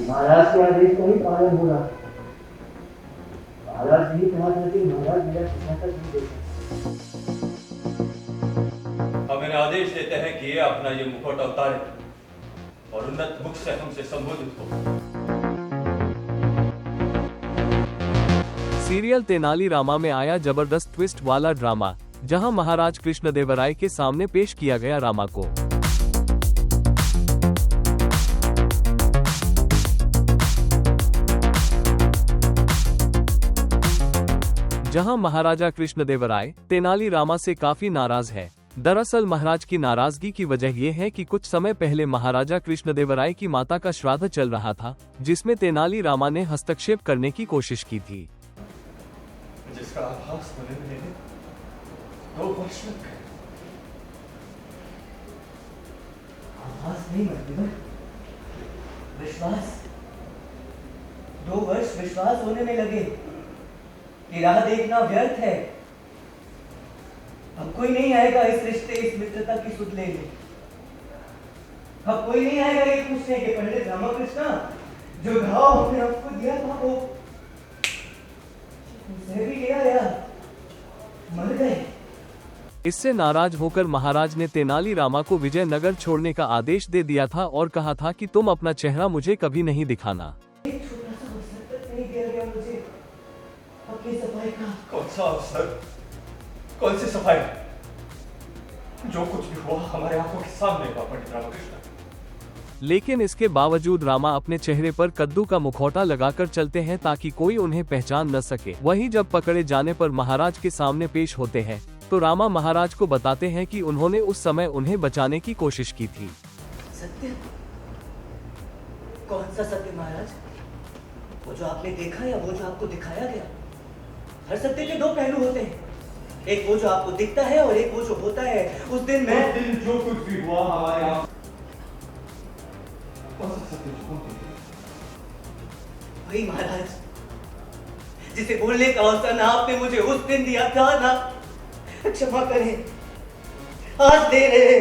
महाराज के आदेश को ही पालन हो रहा। महाराज जी कहा था कि महाराज मेरा कितना तक नहीं देगा। हम इन्हें आदेश देते हैं कि ये अपना ये मुखौटा उतारे और उन्नत मुख से हमसे संबोधित हो। सीरियल तेनाली रामा में आया जबरदस्त ट्विस्ट वाला ड्रामा, जहां महाराज कृष्णदेवराय के सामने पेश किया गया रामा को। जहां महाराजा कृष्णदेवराय तेनाली रामा से काफी नाराज है। दरअसल महाराज की नाराजगी की वजह ये है कि कुछ समय पहले महाराजा कृष्णदेवराय की माता का श्राद्ध चल रहा था, जिसमें तेनाली रामा ने हस्तक्षेप करने की कोशिश की थी, जिसका आभास होने में 2 वर्ष लग गए। आभास नहीं मतलब विश्वास। 2 वर्ष विश्वास होने में लगे कि राह देखना व्यर्थ है। अब कोई नहीं आएगा इस रिश्ते, इस मित्रता की सुध लेने। अब कोई नहीं आएगा ये पूछने के पंडित रामकृष्ण जो घाव हमने आपको दिया था वो उसे भी लिया या मर गए। इससे नाराज होकर महाराज ने तेनाली रामा को विजयनगर छोड़ने का आदेश दे दिया था और कहा था कि तुम अपना चेहरा मुझे कभी नहीं दिखाना। एक छोटा सा अवसर तक नहीं दिया गया मुझे अपनी सफाई का। कौन सा अवसर, कौन सी सफाई? जो कुछ भी हुआ हमारे आंखों के सामने हुआ पंडित रामकृष्ण। लेकिन इसके बावजूद रामा अपने चेहरे पर कद्दू का मुखौटा लगाकर चलते हैं ताकि कोई उन्हें पहचान न सके। वहीं जब पकड़े जाने पर महाराज के सामने पेश होते हैं तो रामा महाराज को बताते हैं कि उन्होंने उस समय उन्हें बचाने की कोशिश की थी। सत्य? कौन सा सत्य महाराज? वो जो आपने देखा या वो जो आपको दिखाया गया? हर सत्य के 2 पहलू होते हैं, एक वो जो आपको दिखता है और एक वो जो होता है। उस दिन जो कुछ भी हुआ हमारे यहाँ वही महाराज जिसे बोलने का अवसर ना आपने मुझे उस दिन दिया था ना क्षमा करें, आज दे रहे।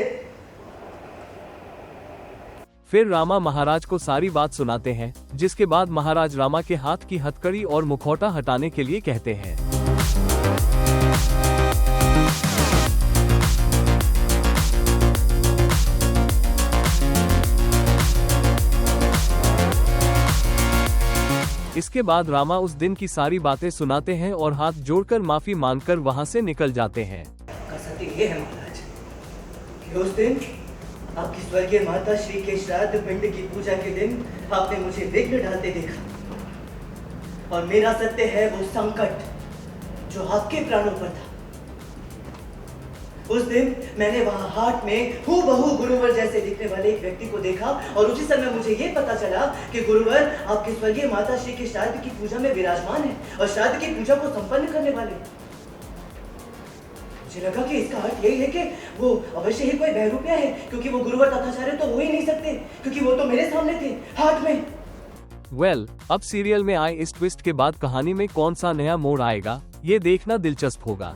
फिर रामा महाराज को सारी बात सुनाते हैं, जिसके बाद महाराज रामा के हाथ की हथकड़ी और मुखौटा हटाने के लिए कहते हैं। इसके बाद रामा उस दिन की सारी बातें सुनाते हैं और हाथ जोड़कर माफी मांगकर वहां से निकल जाते हैं। सत्य ये है महाराज कि उस दिन आपकी स्वर्गीय माता श्री के श्राद्ध पिंड की पूजा के दिन आपने मुझे विघ्न डालते देखा और मेरा सत्य है वो संकट जो आपके प्राणों पर था। उस दिन मैंने वहां हाट में हूबहू गुरुवर जैसे दिखने वाले एक व्यक्ति को देखा और उसी समय मुझे ये पता चला कि गुरुवर आपकी स्वर्गीय माता श्री के श्राद्ध की पूजा में विराजमान है और श्राद्ध की पूजा को संपन्न करने वाले। मुझे लगा कि इसका अर्थ यही है कि वो अवश्य ही कोई बहरूपिया है, क्योंकि वो गुरुवर तथाचार्य तो हो ही नहीं सकते, क्योंकि वो तो मेरे सामने थे हाट में। अब सीरियल में आए इस ट्विस्ट के बाद कहानी में कौन सा नया मोड़ आएगा, ये देखना दिलचस्प होगा।